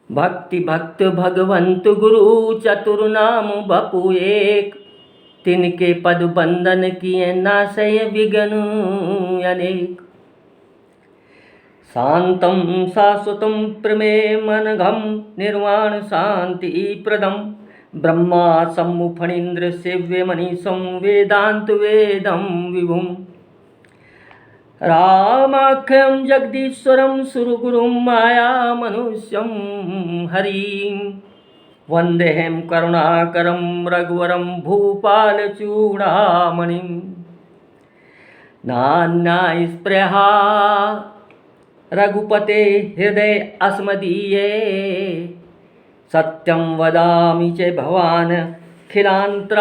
भक्ति भक्त भगवंत गुरु चतुर नाम बपु एक, तिनके पद बंदन किए नासय विघ्न अनेक। शांतं शाश्वतं प्रमेयमनघं निर्वाण शांति प्रदम, ब्रह्मा सम्मुफणीन्द्र सेव्यमनीशं वेदांत वेदं विभुम्। रामाख्यं जगदीश्वरं सुरगुरुं माया मनुष्यं हरिं, वन्देहं करुणाकरं रघुवरं भूपालचूडामणिं। नान्यास्पृहा रघुपते हृदय अस्मदीये, सत्यं वदामि च भवान् खिलान्तरात्मा।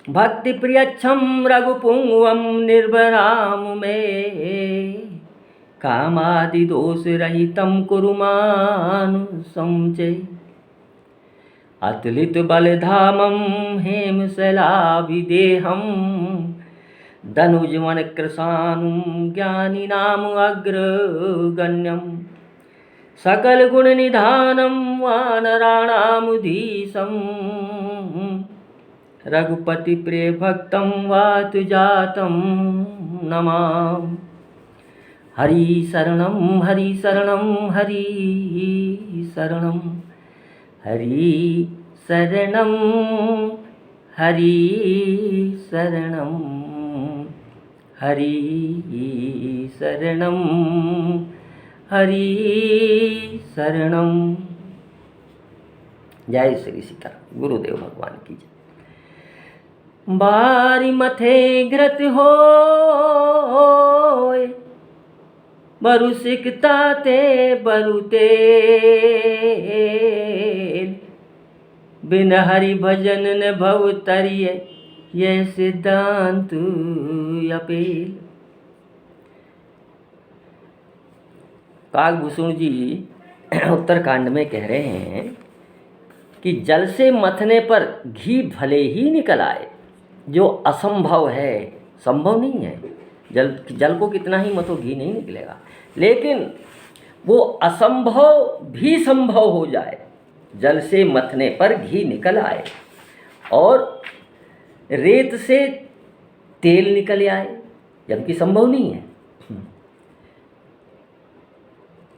भक्तिप्रियच्छं रघुपुंगवं निर्भराम मे, कामादिदोषरहितं कुरु मानुषं च। अतुलितबलधामं हेमशैलाभिदेहं, दनुजवनकृशानुं ज्ञानिनाम् अग्रगण्यं। सकलगुणनिधानं वानराणामुधीशं, रघुपतिप्रियभक्तं वातुजातं नमामि। हरिशरणं हरिशरणं हरिशरणं, हरिशरणं हरिशरणं, हरिशरणं हरिशरणं। जय श्री सीताराम। गुरुदेव भगवान की जय। बारी मथे घृत होय, बरु सिकता ते बरु तेल। बिन हरि भजन न भव तरिय, यह सिद्धांत अपेल। काकभूषण जी उत्तरकांड में कह रहे हैं कि जल से मथने पर घी भले ही निकल आए, जो असंभव है, संभव नहीं है। जल को कितना ही मथो घी नहीं निकलेगा, लेकिन वो असंभव भी संभव हो जाए। जल से मथने पर घी निकल आए और रेत से तेल निकल आए, जबकि संभव नहीं है।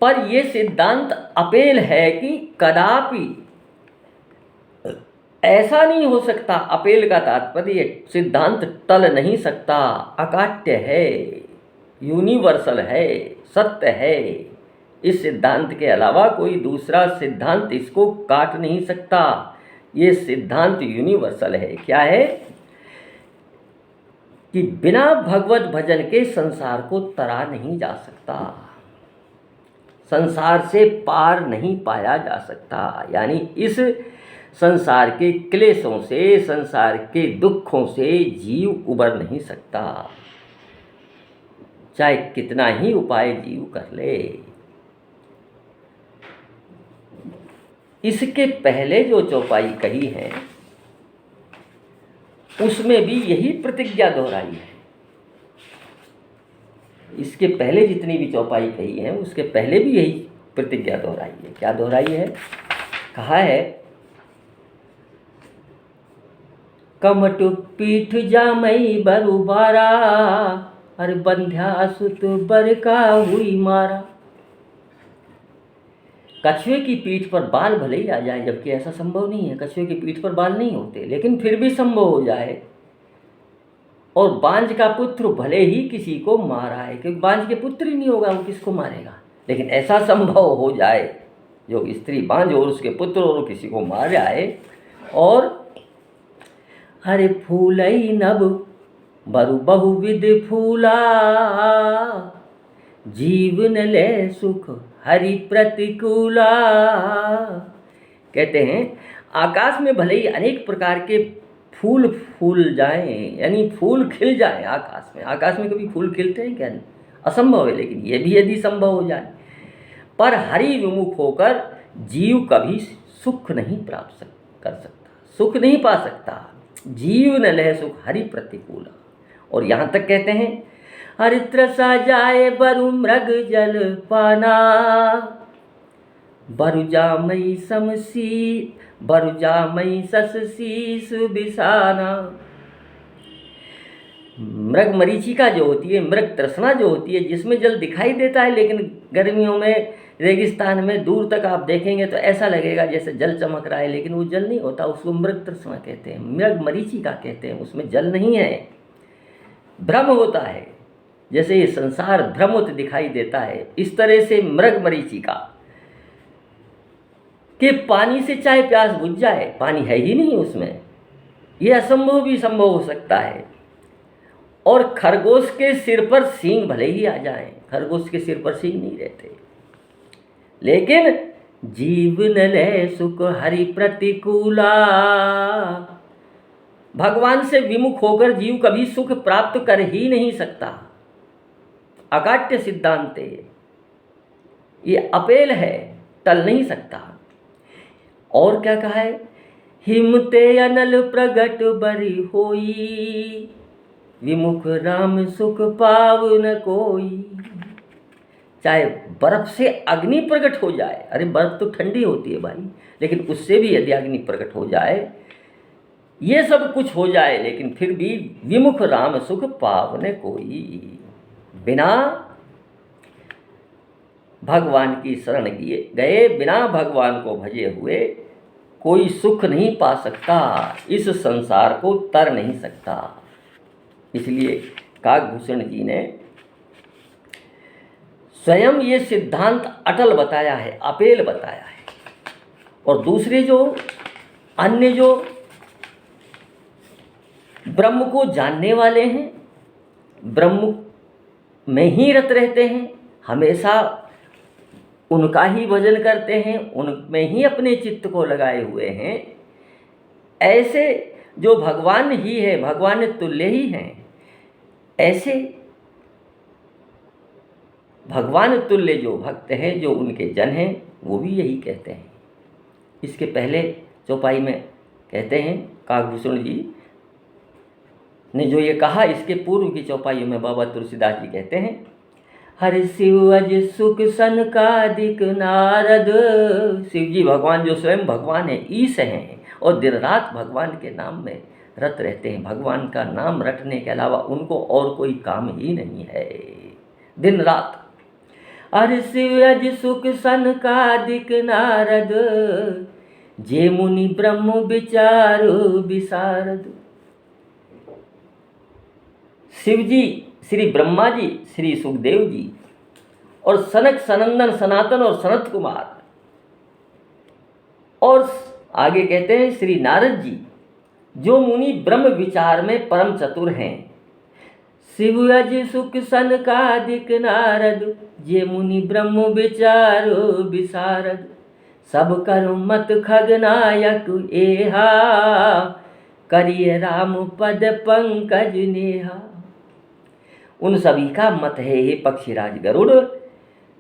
पर यह सिद्धांत अपेल है कि कदापि ऐसा नहीं हो सकता। अपेल का तात्पर्य सिद्धांत टल नहीं सकता, अकाट्य है, यूनिवर्सल है, सत्य है। इस सिद्धांत के अलावा कोई दूसरा सिद्धांत इसको काट नहीं सकता। ये सिद्धांत यूनिवर्सल है। क्या है कि बिना भगवत भजन के संसार को तरा नहीं जा सकता, संसार से पार नहीं पाया जा सकता। यानी इस संसार के क्लेशों से, संसार के दुखों से जीव उबर नहीं सकता, चाहे कितना ही उपाय जीव कर ले। इसके पहले जो चौपाई कही है उसमें भी यही प्रतिज्ञा दोहराई है। इसके पहले जितनी भी चौपाई कही है उसके पहले भी यही प्रतिज्ञा दोहराई है। क्या दोहराई है? कहा है, कमटु पीठ जामई बरु बारा, अरे बंध्या सुत बर का हुई मारा। कछुए की पीठ पर बाल भले ही आ जाए, जबकि ऐसा संभव नहीं है। कछुए की पीठ पर बाल नहीं होते, लेकिन फिर भी संभव हो जाए। और बांझ का पुत्र भले ही किसी को मारा है, क्योंकि बांझ के पुत्र ही नहीं होगा, वो किसको मारेगा। लेकिन ऐसा संभव हो जाए, जो स्त्री बांझ और उसके पुत्र और किसी को मार जाए। और हरे फूलई नभ बरु बहुविध फूला, जीवन ले सुख हरि प्रतिकूला। कहते हैं आकाश में भले ही अनेक प्रकार के फूल फूल जाएं, यानी फूल खिल जाएं आकाश में। आकाश में कभी फूल खिलते हैं क्या? असंभव है। लेकिन ये भी यदि संभव हो जाए, पर हरि विमुख होकर जीव कभी सुख नहीं प्राप्त कर सकता, सुख नहीं पा सकता। जीव न लह सुख हरि प्रतिकूला। और यहाँ तक कहते हैं, हर त्रसा जाए बरु मृग जल पाना, बरु जामई समसी बरु जामई सस शीस बिसाना। मृग मरीचिका जो होती है, मृग तृष्णा जो होती है, जिसमें जल दिखाई देता है, लेकिन गर्मियों में रेगिस्तान में दूर तक आप देखेंगे तो ऐसा लगेगा जैसे जल चमक रहा है, लेकिन वो जल नहीं होता, उसको मृग तृष्णा कहते हैं, मृग मरीचिका कहते हैं, उसमें जल नहीं है, भ्रम होता है। जैसे ये संसार भ्रमवत दिखाई देता है, इस तरह से मृग मरीचिका कि पानी से चाहे प्यास बुझ जाए, पानी है ही नहीं उसमें, ये असंभव भी संभव हो सकता है। और खरगोश के सिर पर सींग भले ही आ जाएं, खरगोश के सिर पर सींग नहीं रहते, लेकिन जीवन ले सुख हरि प्रतिकूला। भगवान से विमुख होकर जीव कभी सुख प्राप्त कर ही नहीं सकता, अकाट्य सिद्धांत है ये, अपेल है, टल नहीं सकता। और क्या कहा है, हिमते अनल प्रगट बरी होई, विमुख राम सुख पाव न कोई। चाहे बर्फ से अग्नि प्रकट हो जाए, अरे बर्फ तो ठंडी होती है भाई, लेकिन उससे भी यदि अग्नि प्रकट हो जाए, ये सब कुछ हो जाए, लेकिन फिर भी विमुख राम सुख पाव न कोई। बिना भगवान की शरण गए, बिना भगवान को भजे हुए कोई सुख नहीं पा सकता, इस संसार को तर नहीं सकता। इसलिए काकभूषण जी ने स्वयं ये सिद्धांत अटल बताया है, अपेल बताया है। और दूसरे जो अन्य जो ब्रह्म को जानने वाले हैं, ब्रह्म में ही रत रहते हैं, हमेशा उनका ही भजन करते हैं, उनमें ही अपने चित्त को लगाए हुए हैं, ऐसे जो भगवान ही है, भगवान तुल्य ही हैं, ऐसे भगवान तुल्य जो भक्त हैं, जो उनके जन हैं, वो भी यही कहते हैं। इसके पहले चौपाई में कहते हैं काकभूषण जी ने जो ये कहा, इसके पूर्व की चौपाई में बाबा तुलसीदास जी कहते हैं, हरि शिव अज सुख सनकादिक नारद। शिव जी भगवान जो स्वयं भगवान है, ईश हैं, और दिन रात भगवान के नाम में रत रहते हैं। भगवान का नाम रटने के अलावा उनको और कोई काम ही नहीं है, दिन रात। हरि शिव अज सुख सनकादिक नारद, जे मुनि ब्रह्म विचार विशारद। शिव जी, श्री ब्रह्मा जी, श्री सुखदेव जी, और सनक सनंदन सनातन और सनत कुमार, और आगे कहते हैं श्री नारद जी, जो मुनि ब्रह्म विचार में परम चतुर हैं। शिव अज सुख सनकादिक नारद, जे मुनि ब्रह्म विचार विशारद। सब कर्म मत खगनायक एहा, करिए राम पद पंकज नेहा। उन सभी का मत है, हे पक्षीराज गरुड़,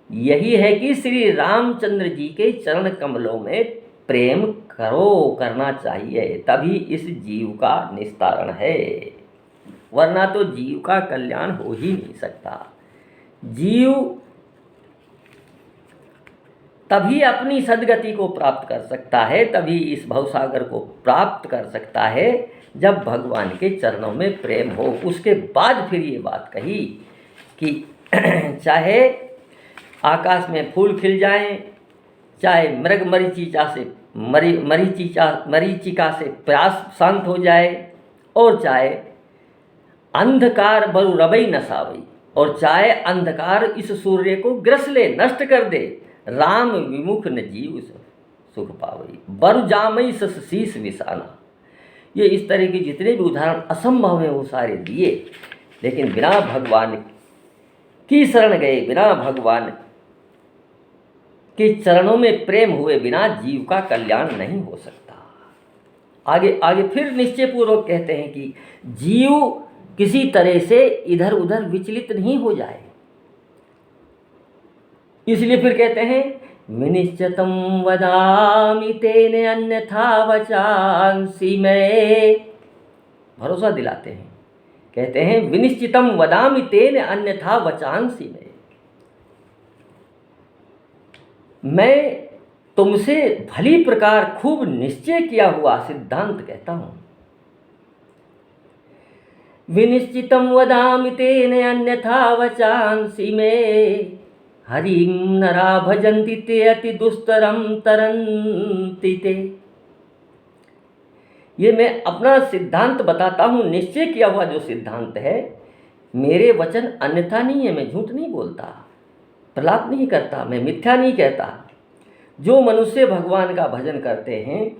यही है कि श्री रामचंद्र जी के चरण कमलों में प्रेम करना चाहिए, तभी इस जीव का निस्तारण है, वरना तो जीव का कल्याण हो ही नहीं सकता। जीव तभी अपनी सद्गति को प्राप्त कर सकता है, तभी इस भवसागर को प्राप्त कर सकता है, जब भगवान के चरणों में प्रेम हो। उसके बाद फिर ये बात कही कि चाहे आकाश में फूल खिल जाएं, चाहे मृग मरीचिका से प्यास शांत हो जाए, और चाहे अंधकार बरु रबई नसावई, और चाहे अंधकार इस सूर्य को ग्रस ले, नष्ट कर दे, राम विमुख न जीव सुख पावई, बरु जामई सस शीस विसाना। ये इस तरह के जितने भी उदाहरण असंभव हैं वो सारे दिए, लेकिन बिना भगवान की शरण गए, बिना भगवान के चरणों में प्रेम हुए बिना जीव का कल्याण नहीं हो सकता। आगे आगे फिर निश्चय पूर्वक कहते हैं कि जीव किसी तरह से इधर उधर विचलित नहीं हो जाए। इसलिए फिर कहते हैं, विनिश्चितम वदामि तेने अन्यथा वचांसि में, भरोसा दिलाते हैं कहते हैं विनिश्चितम वदामि तेन अन्यथा वचांसि में, मैं तुमसे भली प्रकार खूब निश्चय किया हुआ सिद्धांत कहता हूं। विनिश्चितम वदामि तेन अन्यथा वचांसि में, हरिं नरा भजन्ति ते अति दुस्तरम तरन्ति ते। ये मैं अपना सिद्धांत बताता हूँ, निश्चय किया हुआ जो सिद्धांत है। मेरे वचन अन्यथा नहीं है, मैं झूठ नहीं बोलता, प्रलाप नहीं करता, मैं मिथ्या नहीं कहता। जो मनुष्य भगवान का भजन करते हैं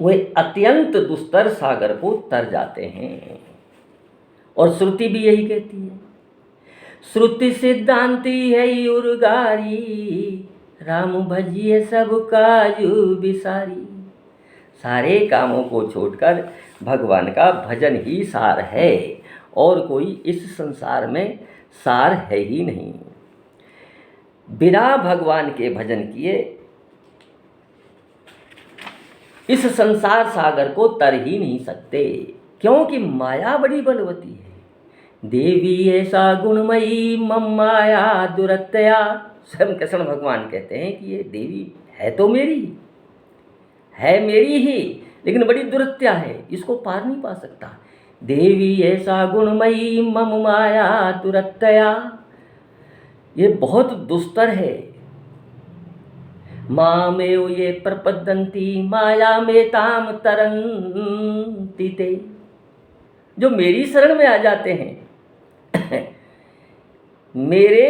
वे अत्यंत दुस्तर सागर को तर जाते हैं। और श्रुति भी यही कहती है, श्रुति सिद्धांति है उर्गारी, राम भजिए सब काजू बिसारी। सारे कामों को छोड़कर भगवान का भजन ही सार है, और कोई इस संसार में सार है ही नहीं। बिना भगवान के भजन किए इस संसार सागर को तर ही नहीं सकते, क्योंकि माया बड़ी बलवती है। देवी ऐसा गुणमयी मम माया दुरत्या। स्वयं कृष्ण भगवान कहते हैं कि ये देवी है तो मेरी ही, लेकिन बड़ी दुरत्या है, इसको पार नहीं पा सकता। देवी ऐसा गुणमयी मम माया दुरत्या, ये बहुत दुस्तर है। मामेव ये प्रपद्यन्ति माया में ताम तरन्ति ते। जो मेरी शरण में आ जाते हैं मेरे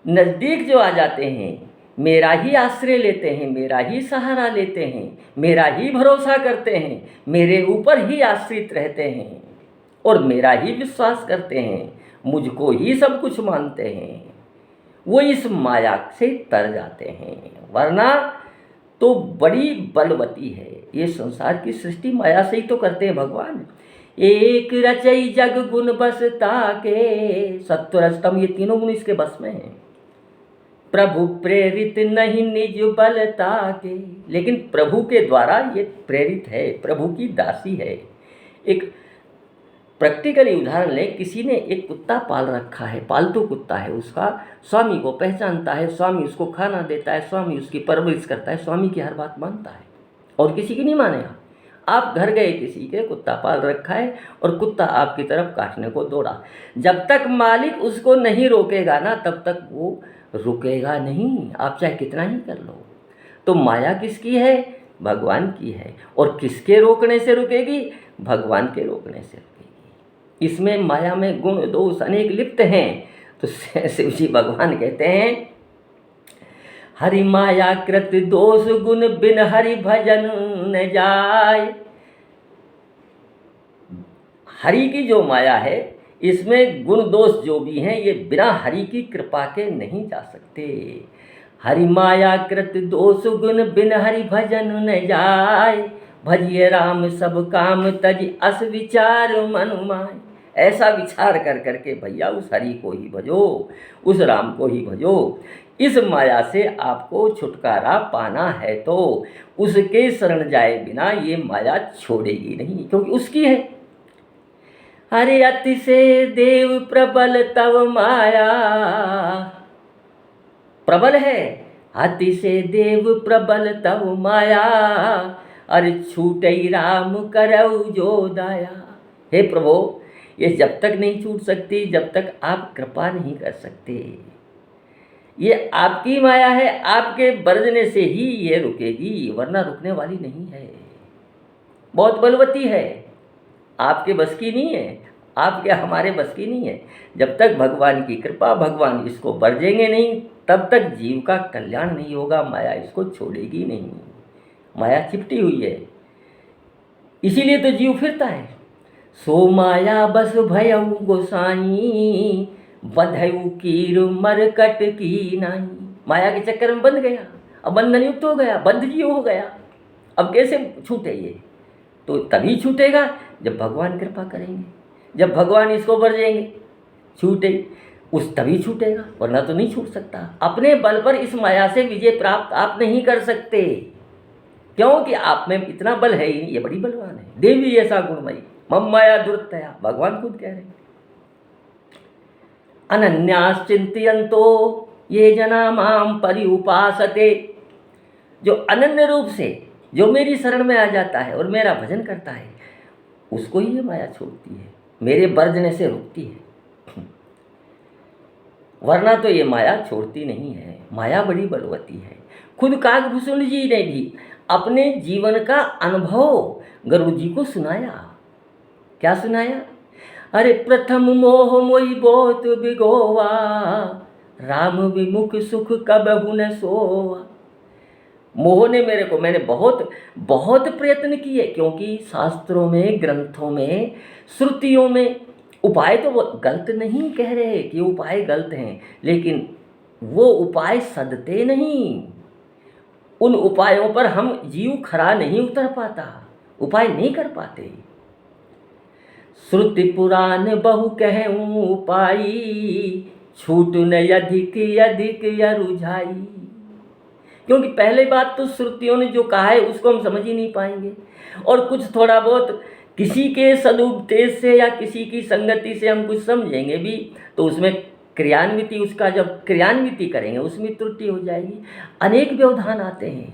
नज़दीक जो आ जाते हैं, मेरा ही आश्रय लेते हैं, मेरा ही सहारा लेते हैं, मेरा ही भरोसा करते हैं, मेरे ऊपर ही आश्रित रहते हैं और मेरा ही विश्वास करते हैं, मुझको ही सब कुछ मानते हैं, वो इस माया से तर जाते हैं। वरना तो बड़ी बलवती है। ये संसार की सृष्टि माया से ही तो करते हैं भगवान। एक रचई जग गुण बसता के, सत्वरजतम ये तीनों गुण इसके बस में हैं। प्रभु प्रेरित नहीं निज बलता के, लेकिन प्रभु के द्वारा ये प्रेरित है, प्रभु की दासी है। एक प्रैक्टिकली उदाहरण लें, किसी ने एक कुत्ता पाल रखा है, पालतू कुत्ता है, उसका स्वामी को पहचानता है, स्वामी उसको खाना देता है, स्वामी उसकी परवरिश करता है, स्वामी की हर बात मानता है और किसी की नहीं मानेगा। आप घर गए, किसी के कुत्ता पाल रखा है और कुत्ता आपकी तरफ काटने को दौड़ा, जब तक मालिक उसको नहीं रोकेगा ना तब तक वो रुकेगा नहीं, आप चाहे कितना ही कर लो। तो माया किसकी है? भगवान की है। और किसके रोकने से रुकेगी? भगवान के रोकने से रुकेगी। इसमें माया में गुण दोष अनेक लिप्त हैं। तो शिव जी भगवान कहते हैं, हरि माया कृत दोष गुण बिन हरि भजन न जाय। हरि की जो माया है, इसमें गुण दोष जो भी हैं ये बिना हरि की कृपा के नहीं जा सकते। हरि माया कृत दोष गुण बिन हरि भजन न जाय, भजिए राम सब काम तज अस विचार मन माय। ऐसा विचार कर करके भैया उस हरि को ही भजो, उस राम को ही भजो। इस माया से आपको छुटकारा पाना है तो उसके शरण जाए बिना ये माया छोड़ेगी नहीं, क्योंकि उसकी है। हरे अति से देव प्रबल तव माया, प्रबल है, अति से देव प्रबल तव माया, अरे छूटई राम करऊ जो दाया। हे प्रभु, ये जब तक नहीं छूट सकती जब तक आप कृपा नहीं कर सकते। ये आपकी माया है, आपके बरतने से ही ये रुकेगी, वरना रुकने वाली नहीं है। बहुत बलवती है, आपके बस की नहीं है, आपके हमारे बस की नहीं है। जब तक भगवान की कृपा, भगवान इसको बरजेंगे नहीं, तब तक जीव का कल्याण नहीं होगा। माया इसको छोड़ेगी नहीं, माया चिपटी हुई है, इसीलिए तो जीव फिरता है। सो माया बस भयऊ गोसाई, बंधयू कीर मरकट की नाई। माया के चक्कर में बंध गया, अब बंधन युक्त हो गया, बंध जीव हो गया। अब कैसे छूटे ये? तो तभी छूटेगा जब भगवान कृपा करेंगे, जब भगवान इसको बरजेंगे, छूटे उस तभी छूटेगा, वरना तो नहीं छूट सकता। अपने बल पर इस माया से विजय प्राप्त आप नहीं कर सकते, क्योंकि आप में इतना बल है ही नहीं। ये बड़ी बलवान है, देवी ऐसा गुणमयी। मम माया दुर्तया, भगवान खुद कह रहे हैं। अनन्याश्चिंतयन्तो ये जना माम पर्युपासते, जो अनन्य रूप से जो मेरी शरण में आ जाता है और मेरा भजन करता है, उसको ही ये माया छोड़ती है, मेरे बर्जने से रुकती है। वरना तो ये माया छोड़ती नहीं है। माया बड़ी बलवती है। खुद काकभूषण जी ने भी अपने जीवन का अनुभव गुरु जी को सुनाया। क्या सुनाया? अरे प्रथम मोह मोहि बहुत बिगोवा, राम विमुख सुख कबहु न सोवा। मोह ने मेरे को, मैंने बहुत बहुत प्रयत्न किए, क्योंकि शास्त्रों में, ग्रंथों में, श्रुतियों में उपाय तो वो गलत नहीं कह रहे कि उपाय गलत हैं, लेकिन वो उपाय सदते नहीं। उन उपायों पर हम जीव खरा नहीं उतर पाता, उपाय नहीं कर पाते। श्रुति पुराण बहु कहूँ उपाई, छूट न अधिक अधिक रुझाई। क्योंकि पहले बात तो श्रुतियों ने जो कहा है उसको हम समझ ही नहीं पाएंगे, और कुछ थोड़ा बहुत किसी के सदुपदेश से या किसी की संगति से हम कुछ समझेंगे भी, तो उसमें क्रियान्विति, उसका जब क्रियान्विति करेंगे उसमें त्रुटि हो जाएगी। अनेक व्यवधान आते हैं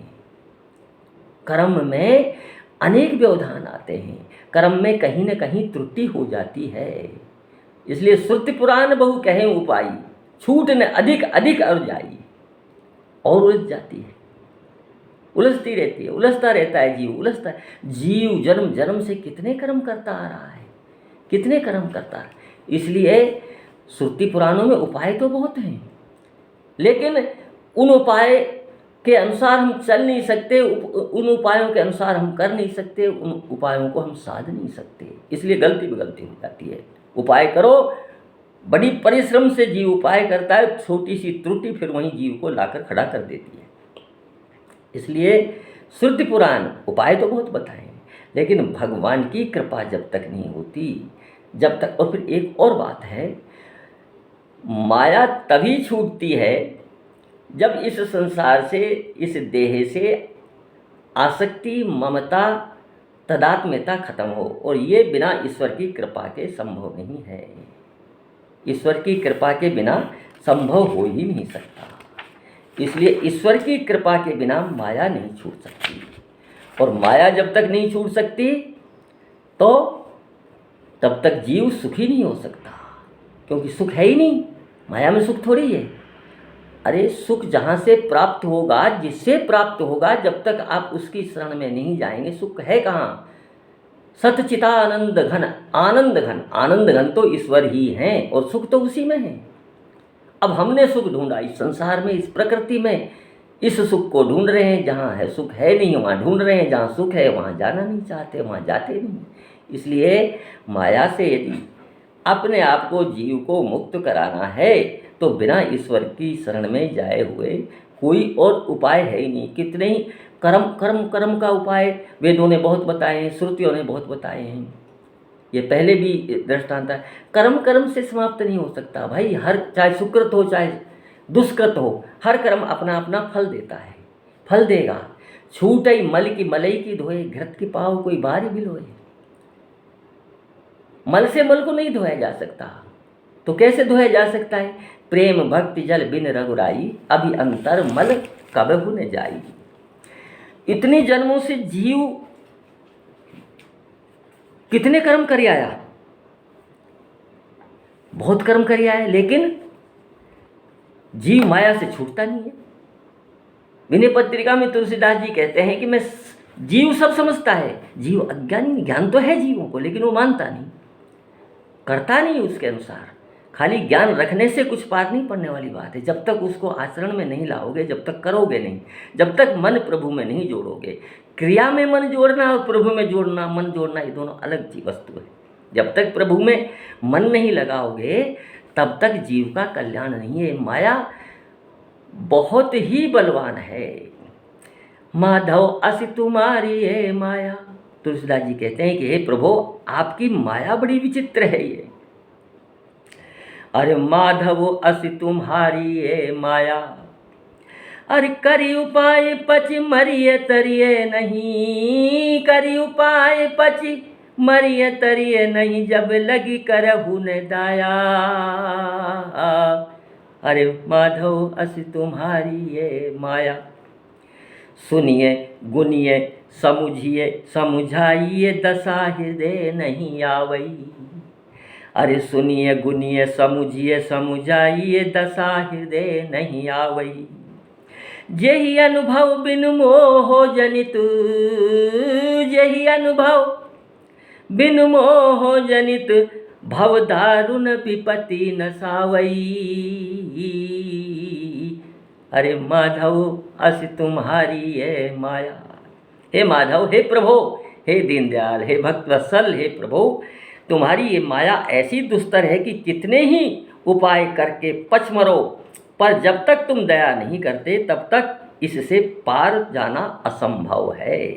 कर्म में, अनेक व्यवधान आते हैं कर्म में, कहीं न कहीं त्रुटि हो जाती है। इसलिए श्रुति पुराण बहु कहें उपाई, छूट न अधिक अधिक रुझाई। और उलझ जाती है, उलझती रहती है, उलझता रहता है जीव, उलझता है जीव। जन्म जन्म से कितने कर्म करता आ रहा है, कितने कर्म करता है। इसलिए श्रुति पुराणों में उपाय तो बहुत हैं, लेकिन उन उपाय के अनुसार हम चल नहीं सकते, उन उपायों के अनुसार हम कर नहीं सकते, उन उपायों को हम साध नहीं सकते। इसलिए गलती भी गलती हो जाती है। उपाय करो, बड़ी परिश्रम से जीव उपाय करता है, छोटी सी त्रुटि फिर वहीं जीव को लाकर खड़ा कर देती है। इसलिए श्रुति पुराण उपाय तो बहुत बताए, लेकिन भगवान की कृपा जब तक नहीं होती, जब तक। और फिर एक और बात है, माया तभी छूटती है जब इस संसार से, इस देह से आसक्ति, ममता, तदात्म्यता खत्म हो, और ये बिना ईश्वर की कृपा के संभव नहीं है। ईश्वर की कृपा के बिना संभव हो ही नहीं सकता। इसलिए ईश्वर की कृपा के बिना माया नहीं छूट सकती, और माया जब तक नहीं छूट सकती तो तब तक जीव सुखी नहीं हो सकता, क्योंकि सुख है ही नहीं। माया में सुख थोड़ी है। अरे सुख जहाँ से प्राप्त होगा, जिससे प्राप्त होगा, जब तक आप उसकी शरण में नहीं जाएंगे सुख है कहाँ? सतचितानंद घन, आनंद घन, आनंद घन तो ईश्वर ही हैं, और सुख तो उसी में है। अब हमने सुख ढूंढा इस संसार में, इस प्रकृति में, इस सुख को ढूंढ रहे हैं। जहाँ है सुख है नहीं, वहाँ ढूंढ रहे हैं। जहाँ सुख है वहाँ जाना नहीं चाहते, वहाँ जाते नहीं। इसलिए माया से यदि अपने आप को, जीव को मुक्त कराना है, तो बिना ईश्वर की शरण में जाए हुए कोई और उपाय है ही नहीं। कितने ही कर्म कर्म कर्म का उपाय वेदों ने बहुत बताए हैं, श्रुतियों ने बहुत बताए हैं। ये पहले भी दृष्टांत है। कर्म कर्म से समाप्त नहीं हो सकता भाई। हर, चाहे सुकृत हो चाहे दुष्कृत हो, हर कर्म अपना अपना फल देता है, फल देगा। छूटई मल की मलई की धोए, घृत की पाव कोई बारी भी लोए। मल से मल को नहीं धोया जा सकता, तो कैसे धोया जा सकता है? प्रेम भक्ति जल बिन रघुराई, अभी अंतर मल कबहु न जाई। इतने जन्मों से जीव कितने कर्म कर आया, बहुत कर्म कर आया, लेकिन जीव माया से छूटता नहीं है। विनय पत्रिका में तुलसीदास जी कहते हैं कि मैं, जीव सब समझता है, जीव अज्ञानी, ज्ञान तो है जीवों को, लेकिन वो मानता नहीं, करता नहीं उसके अनुसार। खाली ज्ञान रखने से कुछ पार नहीं पड़ने वाली बात है। जब तक उसको आचरण में नहीं लाओगे, जब तक करोगे नहीं, जब तक मन प्रभु में नहीं जोड़ोगे। क्रिया में मन जोड़ना और प्रभु में जोड़ना, मन जोड़ना, ये दोनों अलग चीज वस्तु है। जब तक प्रभु में मन नहीं लगाओगे तब तक जीव का कल्याण नहीं है। माया बहुत ही बलवान है। माधव असि तुम्हारी है माया, तुलसीदास जी कहते हैं कि हे प्रभु आपकी माया बड़ी विचित्र है ये। अरे माधव असि तुम्हारी है माया, अरे करी उपाय पचि मरिए तरिए नहीं, करी उपाय पचि मरिय तरिय नहीं जब लगी करहु ने दाया। अरे माधव अस तुम्हारी ये माया। सुनिए गुनिए समुझिए समुझाइए दशा हृदय नहीं आवई। अरे सुनिए गुनिए समुझिए समुझाइए दशा हृदय नहीं आवई। जेहि अनुभव बिन मोह जनित, जेहि अनुभव बिन मोह जनित भव दारुण विपत्ति न सावई। अरे माधव अस तुम्हारी है माया। हे माधव, हे प्रभो, हे दीनदयाल, हे भक्तवत्सल, हे प्रभो, तुम्हारी ये माया ऐसी दुस्तर है कि कितने ही उपाय करके पच मरो, पर जब तक तुम दया नहीं करते तब तक इससे पार जाना असंभव है।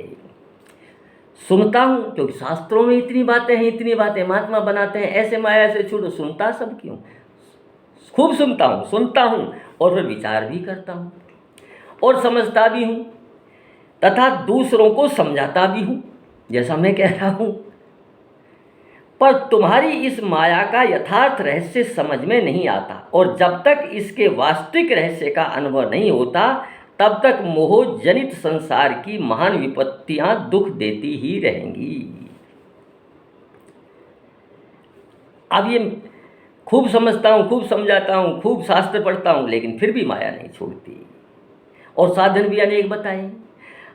सुनता हूँ क्योंकि शास्त्रों में इतनी बातें हैं, इतनी बातें महात्मा बनाते हैं, ऐसे माया से छूटो। सुनता सब क्यों? खूब सुनता हूँ और फिर विचार भी करता हूँ और समझता भी हूँ तथा दूसरों को समझाता भी हूँ, जैसा मैं कह रहा हूँ। पर तुम्हारी इस माया का यथार्थ रहस्य समझ में नहीं आता, और जब तक इसके वास्तविक रहस्य का अनुभव नहीं होता तब तक मोह जनित संसार की महान विपत्तियां दुख देती ही रहेंगी। अब ये खूब समझता हूँ, खूब समझाता हूँ, खूब शास्त्र पढ़ता हूँ, लेकिन फिर भी माया नहीं छोड़ती। और साधन भी अनेक बताए।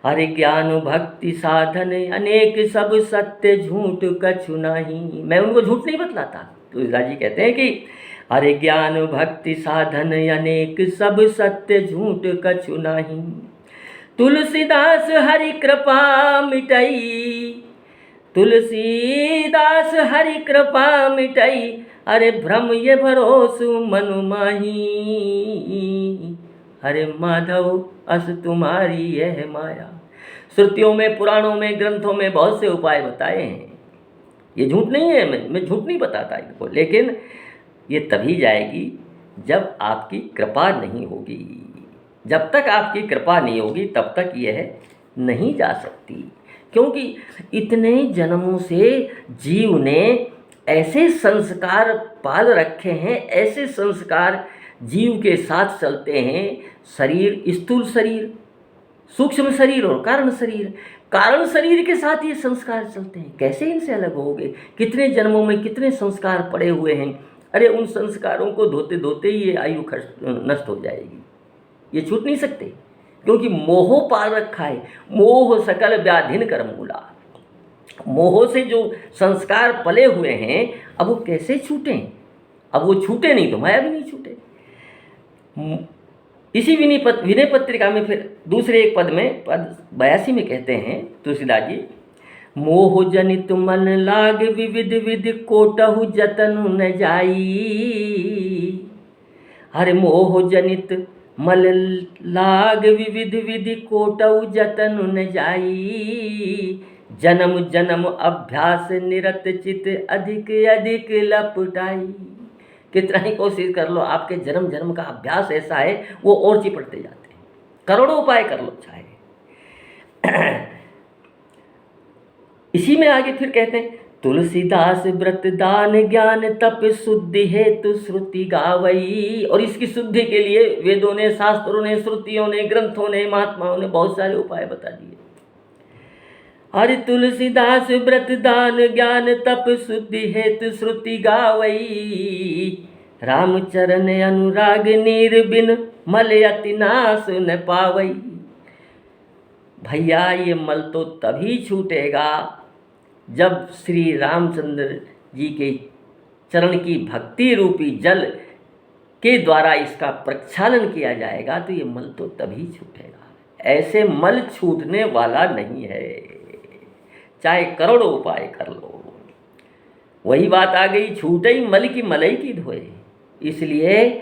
अरे ज्ञान भक्ति साधन अनेक सब सत्य झूठ कछु नहीं। मैं उनको झूठ नहीं बतलाता। तुलसीदास जी कहते हैं कि अरे ज्ञान भक्ति साधन अनेक सब सत्य झूठ कछु नहीं। तुलसीदास हरि कृपा मिटई, तुलसीदास हरि कृपा मिटई। अरे भ्रम ये भरोसु मनु माही। अरे माधव अस तुम्हारी यह माया। श्रुतियों में, पुराणों में, ग्रंथों में बहुत से उपाय बताए हैं। ये झूठ नहीं है, मैं झूठ नहीं बताता इनको, लेकिन ये तभी जाएगी जब आपकी कृपा नहीं होगी। जब तक आपकी कृपा नहीं होगी तब तक यह नहीं जा सकती, क्योंकि इतने जन्मों से जीव ने ऐसे संस्कार पाल रखे हैं, ऐसे संस्कार जीव के साथ चलते हैं। शरीर, स्थूल शरीर, सूक्ष्म शरीर और कारण शरीर। कारण शरीर के साथ ये संस्कार चलते हैं, कैसे इनसे अलग होंगे? कितने जन्मों में कितने संस्कार पड़े हुए हैं। अरे उन संस्कारों को धोते धोते ही ये आयु नष्ट हो जाएगी। ये छूट नहीं सकते, क्योंकि मोह पाल रखा है। मोह सकल व्याधिन कर मूला। मोह से जो संस्कार पले हुए हैं, अब वो कैसे छूटें? अब वो छूटे नहीं तो माया भी नहीं छूटे। इसी विनय पत्रिका में फिर दूसरे एक पद में, पद 82 में कहते हैं तुलसीदास जी, मोह जनित मन लाग विविध विधि कोटहु जतन न जाई। हरे मोह जनित मल लाग विविध विधि कोटहु जतन न जाई। जन्म जन्म अभ्यास निरत चित अधिक अधिक लपटाई। कितना ही कोशिश कर लो, आपके जन्म जन्म का अभ्यास ऐसा है वो और चिपटते जाते हैं। करोड़ों उपाय कर लो चाहे। इसी में आगे फिर कहते हैं, तुलसीदास व्रत दान ज्ञान तप शुद्धि हेतु श्रुति गावई। और इसकी शुद्धि के लिए वेदों ने, शास्त्रों ने, श्रुतियों ने, ग्रंथों ने, महात्माओं ने बहुत सारे उपाय बता दिए। हरि तुलसीदास व्रत दान ज्ञान तप शुद्धि हेतु श्रुति गावई। रामचरण अनुराग नीर बिन मल अति नाश न पावई। भैया ये मल तो तभी छूटेगा जब श्री रामचंद्र जी के चरण की भक्ति रूपी जल के द्वारा इसका प्रक्षालन किया जाएगा, तो ये मल तो तभी छूटेगा। ऐसे मल छूटने वाला नहीं है, चाहे करोड़ों उपाय कर लो। वही बात आ गई, छूटे ही मल की मलई की धोए। इसलिए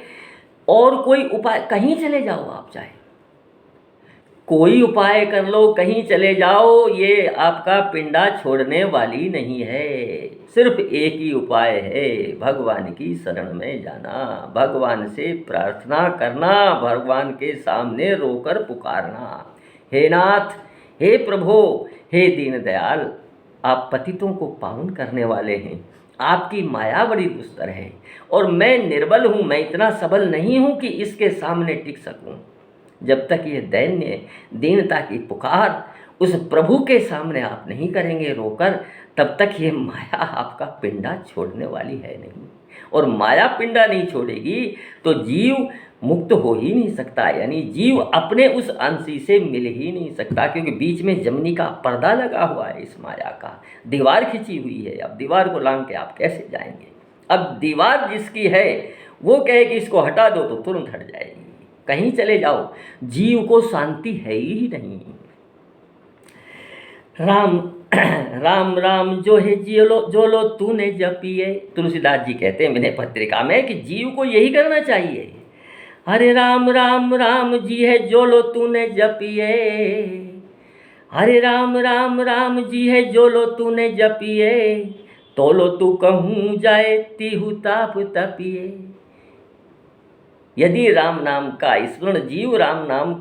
और कोई उपाय, कहीं चले जाओ आप, चाहे कोई उपाय कर लो, कहीं चले जाओ, ये आपका पिंडा छोड़ने वाली नहीं है। सिर्फ एक ही उपाय है, भगवान की शरण में जाना, भगवान से प्रार्थना करना, भगवान के सामने रोकर पुकारना, हे नाथ, हे प्रभु, हे दीनदयाल, आप पतितों को पावन करने वाले हैं, आपकी माया बड़ी दुस्तर है और मैं निर्बल हूँ, मैं इतना सबल नहीं हूँ कि इसके सामने टिक सकूँ। जब तक ये दैन्य दीनता की पुकार उस प्रभु के सामने आप नहीं करेंगे रोकर, तब तक ये माया आपका पिंडा छोड़ने वाली है नहीं। और माया पिंडा नहीं छोड़ेगी तो जीव मुक्त हो ही नहीं सकता, यानी जीव अपने उस अंशी से मिल ही नहीं सकता, क्योंकि बीच में जमनी का पर्दा लगा हुआ है, इस माया का दीवार खिंची हुई है। अब दीवार को लांघ के आप कैसे जाएंगे? अब दीवार जिसकी है वो कहे कि इसको हटा दो तो तुरंत हट जाएगी, कहीं चले जाओ, जीव को शांति है ही नहीं। राम राम राम जो है जो लो तूने जपिए, तुलसीदास जी कहते हैं विनय पत्रिका में कि जीव को यही करना चाहिए। हरे राम राम राम जी है जो लो तूने जपिए, हरे राम राम राम जी है जो लो तूने जपिए, तो लो तू कहूँ जाए तिहु ताप तपिए। यदि राम नाम का स्मरण, जीव राम नाम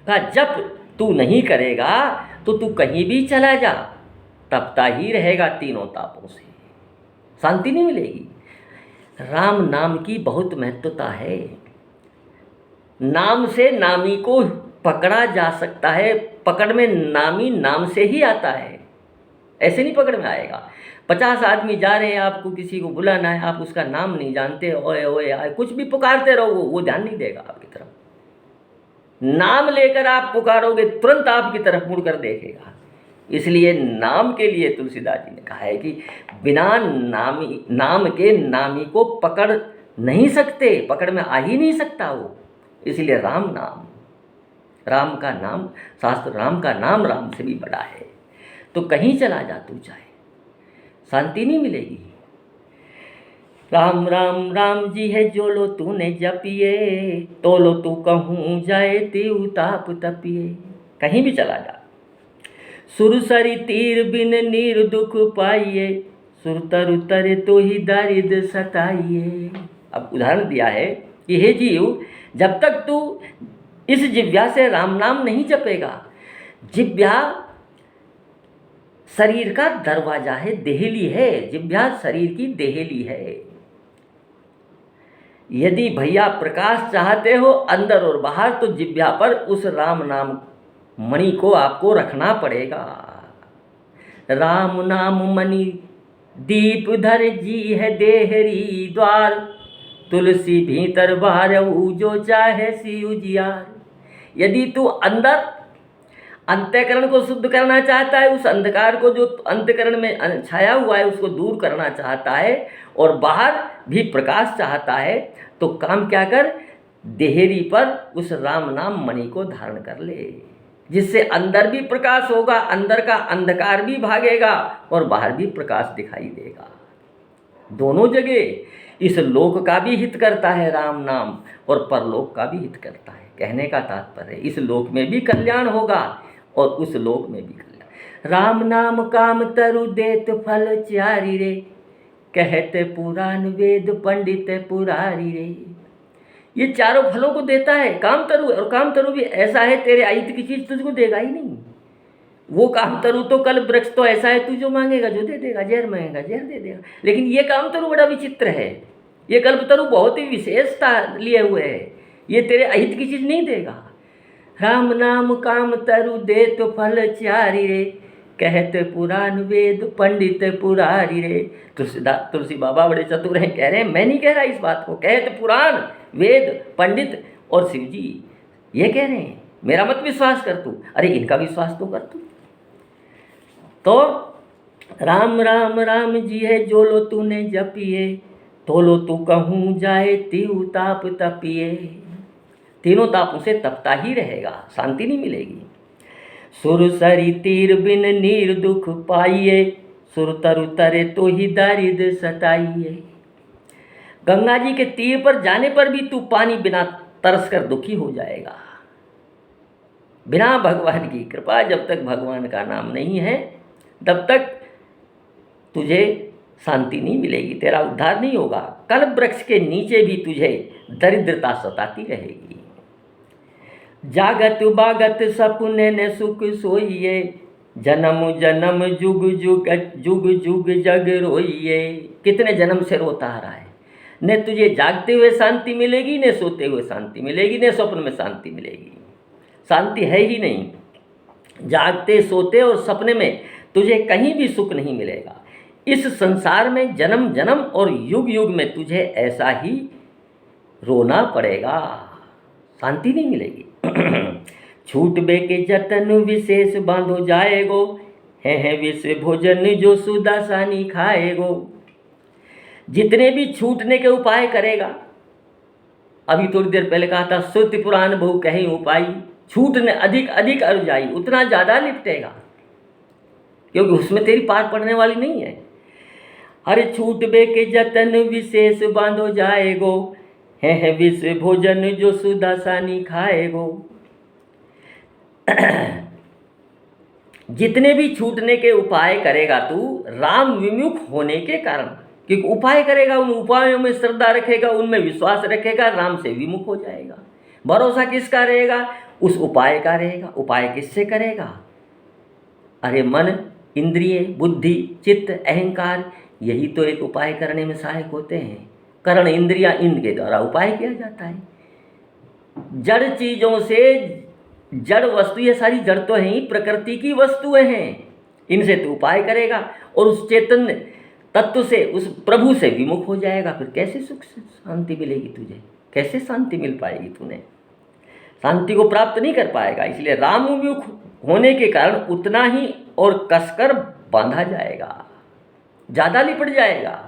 का जप तू नहीं करेगा तो तू कहीं भी चला जा, तपता ही रहेगा तीनों तापों से, शांति नहीं मिलेगी। राम नाम की बहुत महत्वता है। नाम से नामी को पकड़ा जा सकता है, पकड़ में नामी नाम से ही आता है, ऐसे नहीं पकड़ में आएगा। 50 आदमी जा रहे हैं, आपको किसी को बुलाना है, आप उसका नाम नहीं जानते, ओए ओए आए कुछ भी पुकारते रहो, वो ध्यान नहीं देगा आपकी तरफ। नाम लेकर आप पुकारोगे तुरंत आपकी तरफ मुड़कर देखेगा। इसलिए नाम के लिए तुलसीदास जी ने कहा है कि बिना नाम के नामी को पकड़ नहीं सकते, पकड़ में आ ही नहीं सकता वो। इसलिए राम नाम, राम का नाम, शास्त्र राम का नाम राम से भी बड़ा है। तो कहीं चला जा तू चाहे, शांति नहीं मिलेगी। राम राम राम जी है जो लो तूने जपिए, तो लो तू कहूँ जाए तिहु ताप तपिए। कहीं भी चला जा। सुरसरी तीर बिन नीर दुख पाइए, सुरतर उतरे तो ही दारिद्र सताइए। अब उदाहरण दिया है कि हे जीव, जब तक तू इस जिह्वा से राम नाम नहीं जपेगा, जिह्वा शरीर का दरवाजा है, देहली है, जिह्वा शरीर की देहली है। यदि भैया प्रकाश चाहते हो अंदर और बाहर, तो जिह्वा पर उस राम नाम मणि को आपको रखना पड़ेगा। राम नाम मणि दीप धर जी है देहरी द्वार, तुलसी भीतर बाहर जो चाहे सी उजियार। यदि तू अंदर अंतःकरण को शुद्ध करना चाहता है, उस अंधकार को जो अंतःकरण में छाया हुआ है उसको दूर करना चाहता है, और बाहर भी प्रकाश चाहता है, तो काम क्या कर, देहरी पर उस राम नाम मणि को धारण कर ले, जिससे अंदर भी प्रकाश होगा, अंदर का अंधकार भी भागेगा और बाहर भी प्रकाश दिखाई देगा। दोनों जगह इस लोक का भी हित करता है राम नाम, और परलोक का भी हित करता है। कहने का तात्पर्य इस लोक में भी कल्याण होगा और उस लोक में भी कल्याण। राम नाम काम तरु देत फल चारि रे, कहते पुराण वेद पंडित पुरारी रे। ये चारों फलों को देता है काम तरु, और काम तरु भी ऐसा है तेरे अहित की चीज तुझको देगा ही नहीं। वो काम तरु तो कल वृक्ष तो ऐसा है, तू जो मांगेगा जो दे देगा, जहर मांगेगा जहर दे देगा। लेकिन ये काम तरु बड़ा विचित्र है, ये कल्प तरु बहुत ही विशेषता लिए हुए है, ये तेरे अहित की चीज नहीं देगा। राम नाम काम तरु दे तो फल चारि रे, कहते पुराण वेद पंडित पुरारी रे। तुलसी बाबा बड़े चतुर हैं, कह रहे हैं मैं नहीं कह रहा इस बात को, कहते पुराण वेद पंडित और शिव जी ये कह रहे हैं, मेरा मत विश्वास कर तू, अरे इनका विश्वास तो कर तू। तो राम राम राम जी है जो लो तूने जपिए, तो लो तू कहूँ जाए तिहु ताप तपिए। तीनों तापों से तपता ही रहेगा, शांति नहीं मिलेगी। सुरसरी तीर बिन नीर दुख पाइए, सुर तरु तरे तो ही दारिद्र सताइए। गंगा जी के तीर पर जाने पर भी तू पानी बिना तरस कर दुखी हो जाएगा। बिना भगवान की कृपा, जब तक भगवान का नाम नहीं है तब तक तुझे शांति नहीं मिलेगी, तेरा उद्धार नहीं होगा। कल्प वृक्ष के नीचे भी तुझे दरिद्रता सताती रहेगी। जागत बागत सपने ने सुख सोइए, जन्म जन्म जुग जुग जुग जुग जग रोइए। कितने जन्म से रोता आ रहा है। न तुझे जागते हुए शांति मिलेगी, न सोते हुए शांति मिलेगी, न स्वप्न में शांति मिलेगी। शांति है ही नहीं। जागते, सोते और सपने में तुझे कहीं भी सुख नहीं मिलेगा। इस संसार में जन्म जन्म और युग युग में तुझे ऐसा ही रोना पड़ेगा, शांति नहीं मिलेगी। छूट बे के जतन विशेष बांधो जाएगो, है विष भोजन जो सुदासानी खाएगो। जितने भी छूटने के उपाय करेगा, अभी थोड़ी देर पहले कहा था, श्रुति पुराण बहु कहीं उपाय, छूटने अधिक अधिक अर जाई, उतना ज़्यादा लिपटेगा, क्योंकि उसमें तेरी पार पड़ने वाली नहीं है। हर छूट बे के जतन विशेष बांधो जाएगो, है विष भोजन जो सुदासानी खाएगो। जितने भी छूटने के उपाय करेगा तू, राम विमुख होने के कारण, क्योंकि उपाय करेगा, उन उपायों में श्रद्धा रखेगा, उनमें विश्वास रखेगा, राम से विमुख हो जाएगा। भरोसा किसका रहेगा? उस उपाय का रहेगा। उपाय किससे करेगा? अरे मन, इंद्रिय, बुद्धि, चित्त, अहंकार, यही तो एक उपाय करने में सहायक होते हैं। करण इंद्रिया, इनके द्वारा उपाय किया जाता है। जड़ चीज़ों से, जड़ वस्तु, ये सारी जड़ तो हैं ही, प्रकृति की वस्तुएं हैं, इनसे तू उपाय करेगा और उस चैतन्य तत्व से, उस प्रभु से विमुख हो जाएगा। फिर कैसे सुख शांति मिलेगी तुझे? कैसे शांति मिल पाएगी? तूने शांति को प्राप्त नहीं कर पाएगा। इसलिए राम विमुख होने के कारण उतना ही और कसकर बांधा जाएगा, ज़्यादा लिपट जाएगा,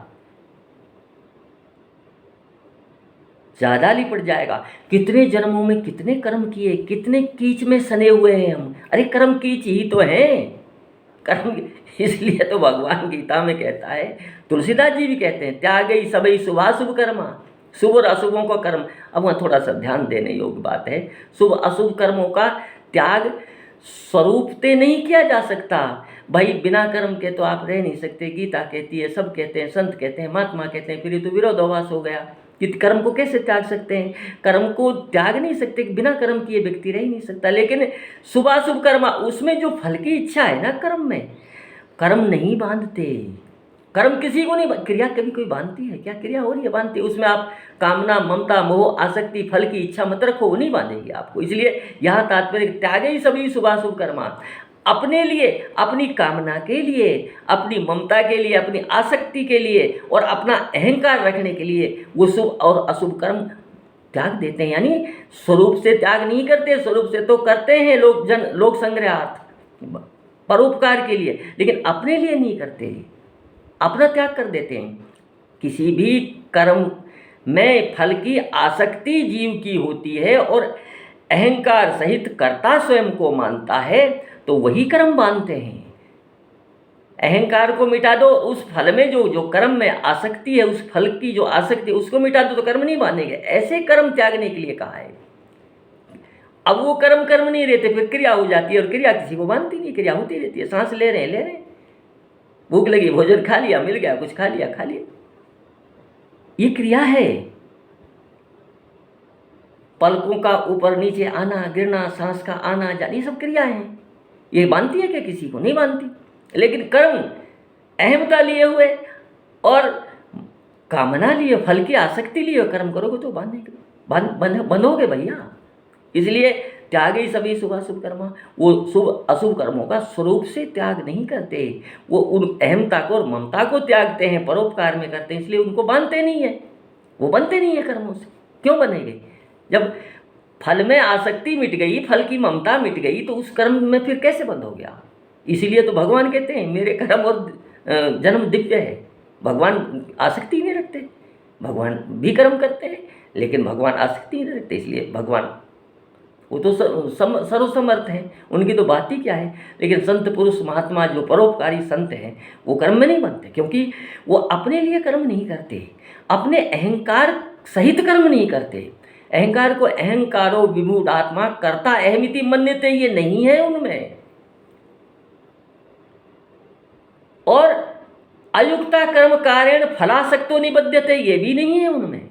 ज़्यादा लिपट जाएगा। कितने जन्मों में कितने कर्म किए, कितने कीच में सने हुए हैं हम। अरे कर्म कीच ही तो हैं, कर्म। इसलिए तो भगवान गीता में कहता है, तुलसीदास जी भी कहते हैं, त्यागई सबई शुभाशुभ कर्मा, शुभ और अशुभों का कर्म। अब वहाँ थोड़ा सा ध्यान देने योग्य बात है, शुभ अशुभ कर्मों का त्याग स्वरूप से नहीं किया जा सकता। भाई बिना कर्म के तो आप रह नहीं सकते। गीता कहती है, सब कहते हैं, संत कहते हैं, महात्मा कहते हैं, फिर ये तो विरोधाभास हो गया कि कर्म को कैसे त्याग सकते हैं? कर्म को त्याग नहीं सकते, बिना कर्म किए व्यक्ति रह ही नहीं सकता। लेकिन शुभाशुभ कर्म, उसमें जो फल की इच्छा है ना, कर्म में, कर्म नहीं बांधते। कर्म किसी को नहीं, क्रिया कभी कोई बांधती है क्या? क्रिया हो रही है, बांधती है। उसमें आप कामना, ममता, मोह, आसक्ति, फल की इच्छा मत रखो, वो नहीं बांधेगी आपको। इसलिए यहाँ तात्पर्य, त्यागे ही सभी शुभाशुभ कर्मा। अपने लिए, अपनी कामना के लिए, अपनी ममता के लिए, अपनी आसक्ति के लिए और अपना अहंकार रखने के लिए वो शुभ और अशुभ कर्म त्याग देते हैं। यानी स्वरूप से त्याग नहीं करते, स्वरूप से तो करते हैं लोक संग्रहार्थ, परोपकार के लिए, लेकिन अपने लिए नहीं करते, अपना त्याग कर देते हैं। किसी भी कर्म में फल की आसक्ति जीव की होती है और अहंकार सहित कर्ता स्वयं को मानता है, तो वही कर्म बांधते हैं। अहंकार को मिटा दो, उस फल में जो कर्म में आसक्ति है, उस फल की जो आसक्ति, उसको मिटा दो तो कर्म नहीं बांधेंगे। ऐसे कर्म त्यागने के लिए कहा है। अब वो कर्म नहीं रहते, फिर क्रिया हो जाती है, और क्रिया किसी को बांधती नहीं, क्रिया होती रहती है। सांस ले रहे हैं, भूख लगी, भोजन खा लिया, मिल गया, कुछ खा लिया, ये क्रिया है। पलकों का ऊपर नीचे आना, गिरना, सांस का आना जाना, ये सब क्रिया हैं। ये बांधती है क्या? किसी को नहीं बांधती। लेकिन कर्म अहमता लिए हुए और कामना लिए, फल की आसक्ति लिए कर्म करोगे तो बंधोगे भैया। इसलिए त्यागे सभी शुभाशुभ कर्म। वो शुभ अशुभ कर्मों का स्वरूप से त्याग नहीं करते, वो उन अहमता को और ममता को त्यागते हैं, परोपकार में करते हैं, इसलिए उनको बांधते नहीं है। वो बनते नहीं है कर्मों से। क्यों बनेंगे? जब फल में आसक्ति मिट गई, फल की ममता मिट गई, तो उस कर्म में फिर कैसे बंध हो गया? इसीलिए तो भगवान कहते हैं, मेरे कर्म और जन्म दिव्य है। भगवान आसक्ति नहीं रखते, भगवान भी कर्म करते हैं, लेकिन भगवान आसक्ति नहीं रखते। इसलिए भगवान वो तो सर्वसमर्थ हैं, उनकी तो बात ही क्या है। लेकिन संत पुरुष महात्मा जो परोपकारी संत हैं, वो कर्म में नहीं बनते, क्योंकि वो अपने लिए कर्म नहीं करते, अपने अहंकार सहित कर्म नहीं करते। अहंकार को अहंकारो विमूढ़ आत्मा कर्ता अहमिति मन्यते, ये नहीं है उनमें। और अयुक्ता कर्म कारेण फलासक्तो निबध्यते, ये भी नहीं है उनमें।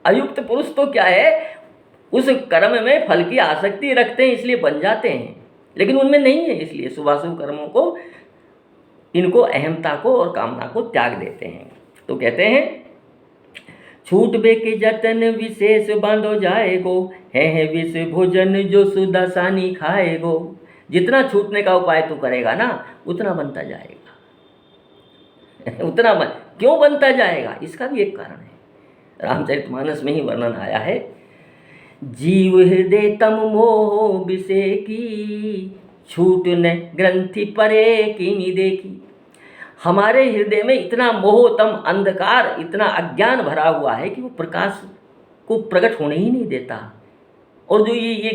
अयुक्त पुरुष तो क्या है, उस कर्म में फल की आसक्ति रखते हैं, इसलिए बन जाते हैं। लेकिन उनमें नहीं है, इसलिए शुभाशुभ कर्मों को, इनको अहमता को और कामना को त्याग देते हैं। तो कहते हैं छूट बे के जतन विशेष बांधो जाएगो, है विष भोजन जो सुदशानी खाएगो। जितना छूटने का उपाय तू करेगा ना उतना बनता जाएगा। उतना क्यों बनता जाएगा, इसका भी एक कारण है। रामचरितमानस में ही वर्णन आया है, जीव हृदय तम मोह विषे की, छूट न ग्रंथि परे कीनी देखी। हमारे हृदय में इतना मोहतम अंधकार, इतना अज्ञान भरा हुआ है कि वो प्रकाश को प्रकट होने ही नहीं देता। और जो ये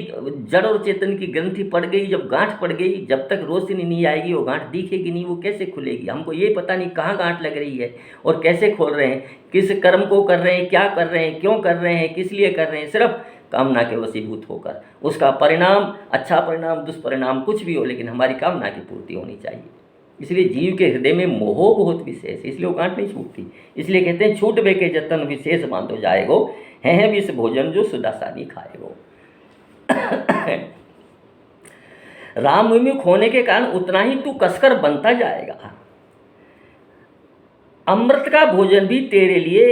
जड़ और चेतन की ग्रंथि पड़ गई, जब गांठ पड़ गई, जब तक रोशनी नहीं आएगी वो गांठ दिखेगी नहीं, वो कैसे खुलेगी। हमको ये पता नहीं कहाँ गांठ लग रही है और कैसे खोल रहे हैं, किस कर्म को कर रहे हैं, क्या कर रहे हैं, क्यों कर रहे हैं, किस लिए कर रहे हैं, सिर्फ कामना के वशीभूत होकर। उसका परिणाम, अच्छा परिणाम दुष्परिणाम कुछ भी हो, लेकिन हमारी कामना की पूर्ति होनी चाहिए। इसलिए जीव के हृदय में मोह बहुत विशेष, इसलिए वो गांठ नहीं छूटती। इसलिए कहते हैं छूट बे के जतन विशेष बांधो जाएगो, है विष भोजन जो सुदशानी खाएगो। राम विमुख होने के कारण उतना ही तू कसकर बनता जाएगा। अमृत का भोजन भी तेरे लिए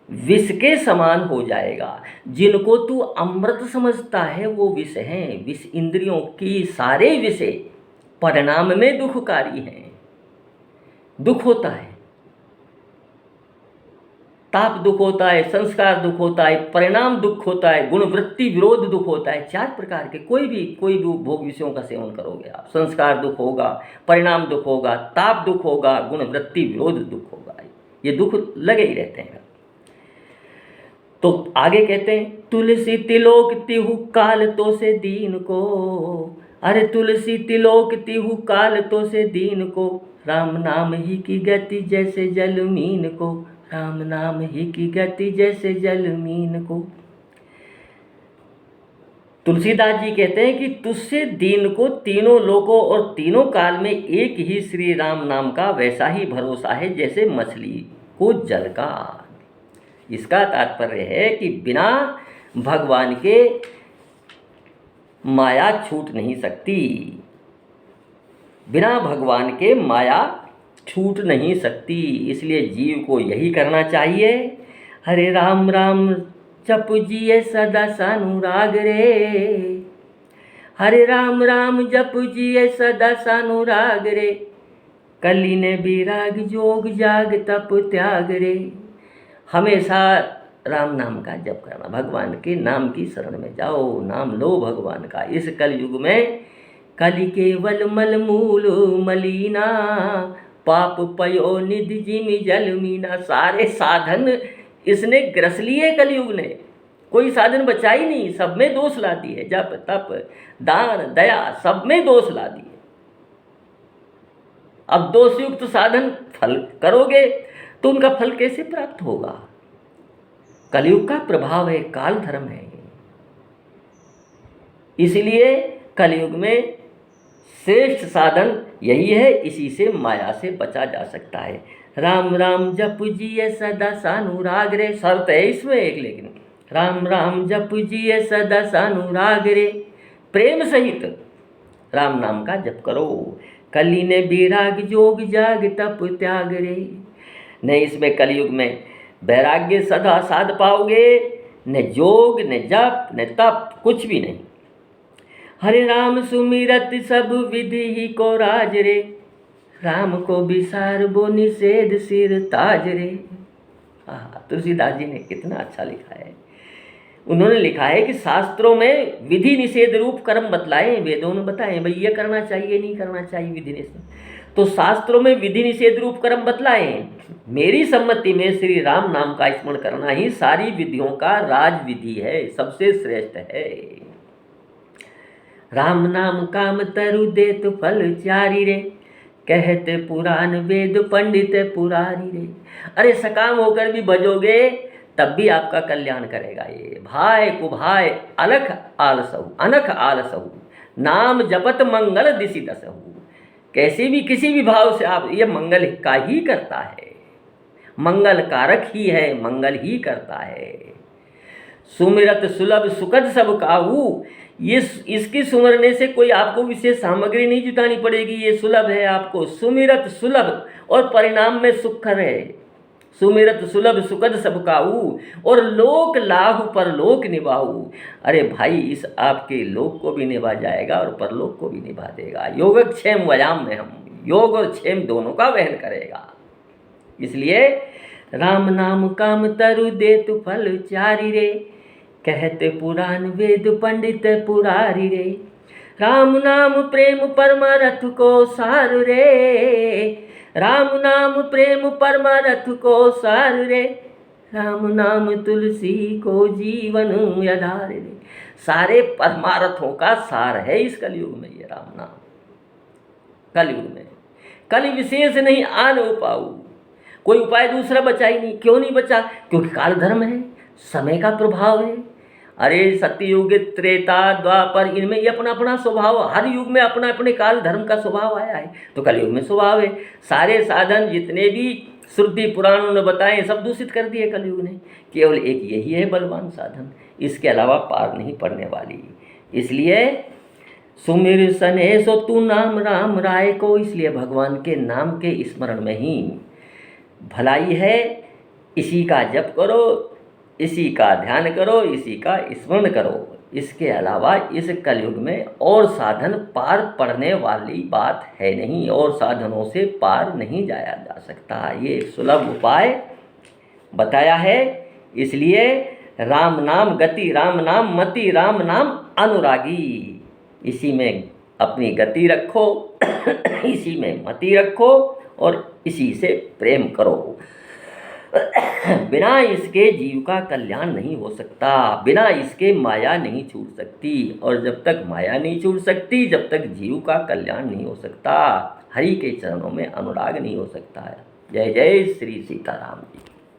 विष के समान हो जाएगा। जिनको तू अमृत समझता है वो विष हैं। विष इंद्रियों की सारे विषय परिणाम में दुखकारी हैं। दुख होता है, ताप दुख होता है, संस्कार दुख होता है, परिणाम दुख होता है, गुणवृत्ति विरोध दुख होता है। 4 प्रकार के कोई भी भोग विषयों का सेवन करोगे आप, संस्कार दुख होगा, परिणाम दुख होगा, ताप दुख होगा, गुणवृत्ति विरोध दुख होगा। ये दुख लगे ही रहते हैं। तो आगे कहते हैं तुलसी तिलोक तिहु काल तो से दीन को। अरे तुलसी तिलोक तिहु काल तो से दीन को, राम नाम ही की गति जैसे जल मीन को, राम नाम ही की गति जैसे जल मीन को। तुलसीदास जी कहते हैं कि तुझसे दीन को तीनों लोकों और तीनों काल में एक ही श्री राम नाम का वैसा ही भरोसा है जैसे मछली को जल का। इसका तात्पर्य है कि बिना भगवान के माया छूट नहीं सकती, बिना भगवान के माया छूट नहीं सकती। इसलिए जीव को यही करना चाहिए, हरे राम राम जप जिए सदा सानुराग रे, हरे राम राम जप जिए सदा सानुराग रे, कली ने विराग जोग जाग तप त्याग रे। हमेशा राम नाम का जप करना, भगवान के नाम की शरण में जाओ, नाम लो भगवान का। इस कलयुग में कलि केवल मल मूल मलीना, पाप पयो निधि जिमि जल मीना। सारे साधन इसने ग्रस लिए कलयुग ने, कोई साधन बचा ही नहीं, सब में दोष ला दिए। जप तप दान दया सब में दोष ला दिए। अब दोषयुक्त साधन फल करोगे तो उनका फल कैसे प्राप्त होगा। कलयुग का प्रभाव है, काल धर्म है। इसलिए कलयुग में श्रेष्ठ साधन यही है, इसी से माया से बचा जा सकता है। राम राम जप जिए सदा सानुराग रे, शर्त है इसमें एक, लेकिन राम राम जप जिए सदा सानुराग रे, प्रेम सहित राम नाम का जप करो। कली ने विराग जोग जाग तप त्याग रे। न इसमें कलयुग में वैराग्य सदा साध पाओगे, न जोग न जप न तप, कुछ भी नहीं। हरे राम सुमिरत सब विधि ही को राज रे, राम को विसार बो निषेध सिर ताज रे। तुलसीदास जी ने कितना अच्छा लिखा है। उन्होंने लिखा है कि शास्त्रों में विधि निषेध रूप कर्म बतलाए, वेदों ने बताए भाई ये करना चाहिए नहीं करना चाहिए विधि निषेध, तो शास्त्रों में विधि निषेध रूप कर्म बतलाए। मेरी सम्मति में श्री राम नाम का स्मरण करना ही सारी विधियों का राज विधि है, सबसे श्रेष्ठ है। राम नाम काम तरु देत फल चारी रे, कहते पुराण वेद पंडित पुरारी रे। अरे सकाम होकर भी भजोगे तब भी आपका कल्याण करेगा ये। भाई कुभाई अलख आलसहु अनख आलसहु, नाम जपत मंगल दिशि दसहु। कैसे भी किसी भी भाव से आप, ये मंगल का ही करता है, मंगल कारक ही है, मंगल ही करता है। सुमिरत सुलभ सुखद सब काहू, ये इसकी सुमरने से कोई आपको विशेष सामग्री नहीं जुटानी पड़ेगी, ये सुलभ है आपको। सुमिरत सुलभ और परिणाम में सुखर है। सुमिरत सुलभ सुखद सब काऊ और लोक लाभ परलोक निभाऊ। अरे भाई, इस आपके लोक को भी निभा जाएगा और परलोक को भी निभा देगा। योगक्षेम व्यायाम में हम योग और क्षेम दोनों का वहन करेगा। इसलिए राम नाम काम तरु दे तु फल चारि रे, कहते पुराण वेद पंडित पुरारी रे। राम नाम प्रेम परमारथ को सार रे, राम नाम प्रेम परमारथ को सार रे। राम नाम तुलसी को जीवन आधार रे। सारे परमारथों का सार है इस कलयुग में ये राम नाम। कलयुग में कल विशेष नहीं आन उपाऊ। कोई उपाय दूसरा बचा ही नहीं। क्यों नहीं बचा? क्योंकि काल धर्म है, समय का प्रभाव है। अरे सत्ययुग त्रेता द्वापर इनमें ये अपना अपना स्वभाव, हर युग में अपना अपने काल धर्म का स्वभाव आया है। तो कलयुग में स्वभाव है। सारे साधन जितने भी श्रुति पुराणों ने बताए सब दूषित कर दिए कलयुग ने। केवल एक यही है बलवान साधन, इसके अलावा पार नहीं पड़ने वाली। इसलिए सुमिर सने सो तू नाम राम राय को। इसलिए भगवान के नाम के स्मरण में ही भलाई है। इसी का जप करो, इसी का ध्यान करो, इसी का स्मरण करो। इसके अलावा इस कलयुग में और साधन पार पड़ने वाली बात है नहीं, और साधनों से पार नहीं जाया जा सकता। ये सुलभ उपाय बताया है। इसलिए राम नाम गति, राम नाम मति, राम नाम अनुरागी। इसी में अपनी गति रखो, इसी में मति रखो और इसी से प्रेम करो। बिना इसके जीव का कल्याण नहीं हो सकता, बिना इसके माया नहीं छूट सकती, और जब तक माया नहीं छूट सकती, जब तक जीव का कल्याण नहीं हो सकता, हरि के चरणों में अनुराग नहीं हो सकता है। जय जय श्री सीताराम जी।